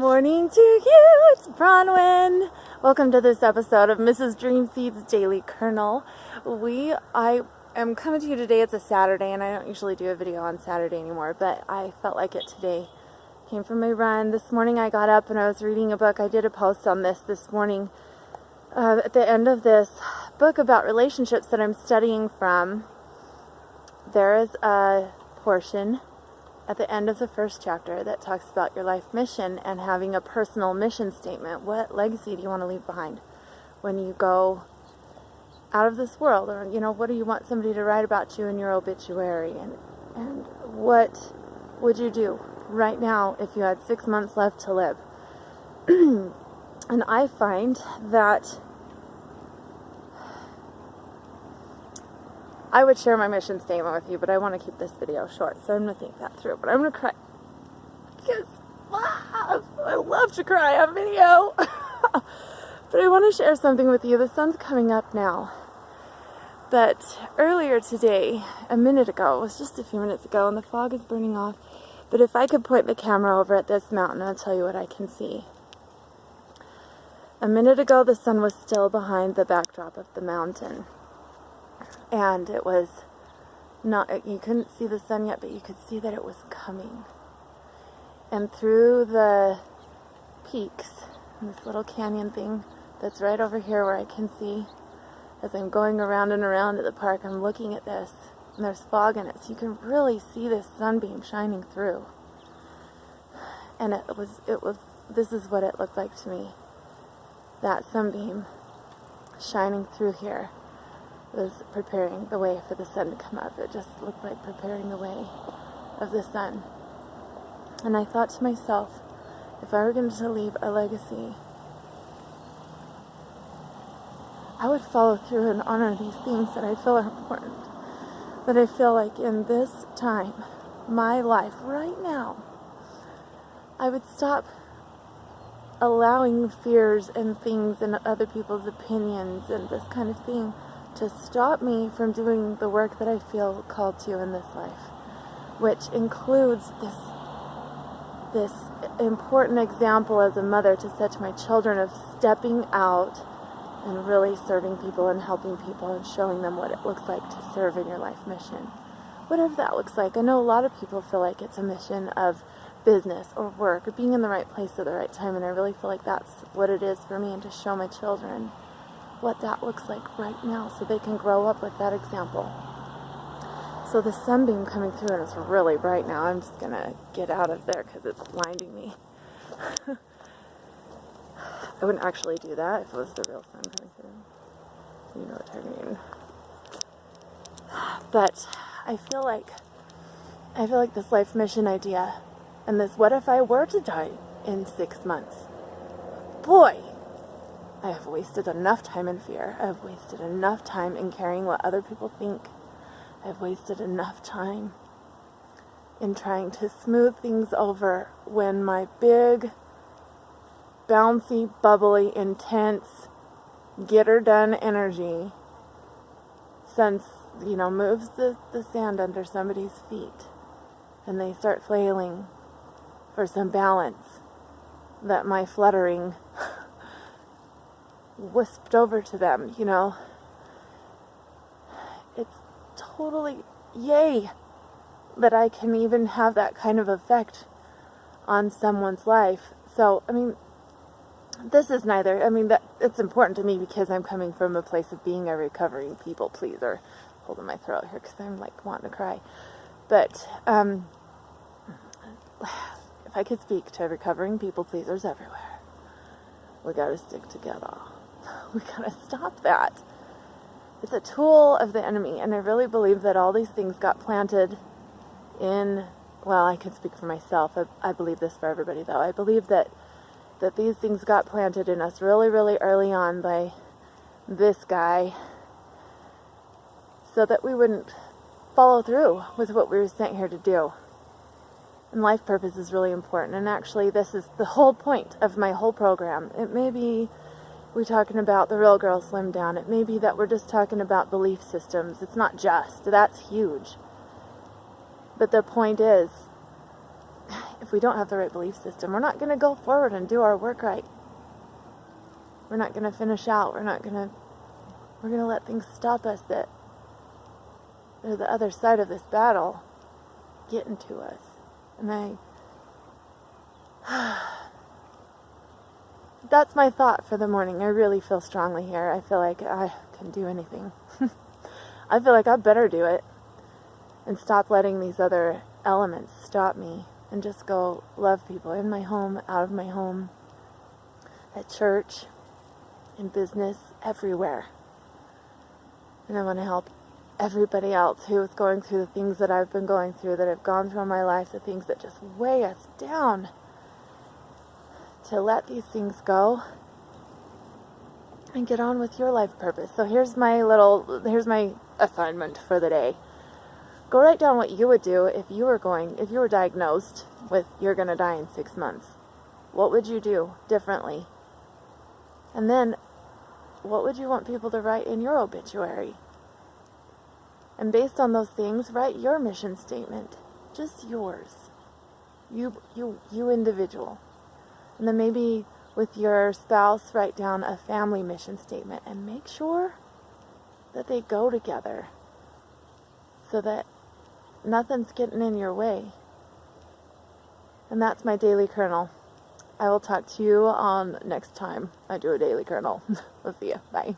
morning to you, it's Bronwyn. Welcome to this episode of Mrs. Dreamseed's Daily Kernel. I am coming to you today. It's a Saturday, and I don't usually do a video on Saturday anymore, but I felt like it today. Came from my run. This morning I got up and I was reading a book. I did a post on this morning. At the end of this book about relationships that I'm studying from, there is a portion at the end of the first chapter that talks about your life mission and having a personal mission statement. What legacy do you want to leave behind when you go out of this world? Or, what do you want somebody to write about you in your obituary? And what would you do right now if you had 6 months left to live? And I find that I would share my mission statement with you, but I want to keep this video short, so I'm going to think that through. But I'm going to cry. Because I love to cry on video. But I want to share something with you. The sun's coming up now. But earlier today, a minute ago, it was just a few minutes ago, and the fog is burning off. But if I could point the camera over at this mountain, I'll tell you what I can see. A minute ago, the sun was still behind the backdrop of the mountain. And it was not, you couldn't see the sun yet, but you could see that it was coming. And through the peaks, this little canyon thing that's right over here where I can see, as I'm going around and around at the park, I'm looking at this, and there's fog in it, so you can really see this sunbeam shining through. And this is what it looked like to me. That sunbeam shining through here was preparing the way for the sun to come up. It just looked like preparing the way of the sun. And I thought to myself, if I were going to leave a legacy, I would follow through and honor these things that I feel are important. That I feel like in this time, my life, right now, I would stop allowing fears and things and other people's opinions and this kind of thing to stop me from doing the work that I feel called to in this life, which includes this important example as a mother to set to my children of stepping out and really serving people and helping people and showing them what it looks like to serve in your life mission. Whatever that looks like. I know a lot of people feel like it's a mission of business or work or being in the right place at the right time, and I really feel like that's what it is for me, and to show my children what that looks like right now so they can grow up with that example. So the sunbeam coming through, and it's really bright now. I'm just going to get out of there because it's blinding me. I wouldn't actually do that if it was the real sun coming through. You know what I mean. But I feel like this life mission idea and this what if I were to die in 6 months? Boy, I have wasted enough time in fear. I have wasted enough time in caring what other people think. I have wasted enough time in trying to smooth things over when my big, bouncy, bubbly, intense, get-her-done energy moves the sand under somebody's feet, and they start flailing for some balance that my fluttering wisped over to them, It's totally yay that I can even have that kind of effect on someone's life. So, this is that it's important to me because I'm coming from a place of being a recovering people pleaser. Holding my throat here because I'm wanting to cry. But, if I could speak to recovering people pleasers everywhere, we gotta stick together. We gotta stop that. It's a tool of the enemy, and I really believe that all these things got planted in, I can speak for myself. I believe this for everybody, though. I believe that these things got planted in us really, really early on by this guy so that we wouldn't follow through with what we were sent here to do. And life purpose is really important, and actually this is the whole point of my whole program. It may be we're talking about the Real Girl Slim Down. It may be that we're just talking about belief systems. It's not just. That's huge. But the point is, if we don't have the right belief system, we're not going to go forward and do our work right. We're not going to finish out. We're going to let things stop us that are the other side of this battle getting to us. And that's my thought for the morning. I really feel strongly here. I feel like I can do anything. I feel like I better do it and stop letting these other elements stop me and just go love people in my home, out of my home, at church, in business, everywhere. And I want to help everybody else who is going through the things that I've been going through, that have gone through in my life, the things that just weigh us down, to let these things go and get on with your life purpose. So here's my assignment for the day. Go write down what you would do if you were diagnosed with you're going to die in 6 months. What would you do differently? And then, what would you want people to write in your obituary? And based on those things, write your mission statement. Just yours. You individual. And then maybe with your spouse, write down a family mission statement. And make sure that they go together, so that nothing's getting in your way. And that's my daily kernel. I will talk to you on next time I do a daily kernel. We'll see you. Bye.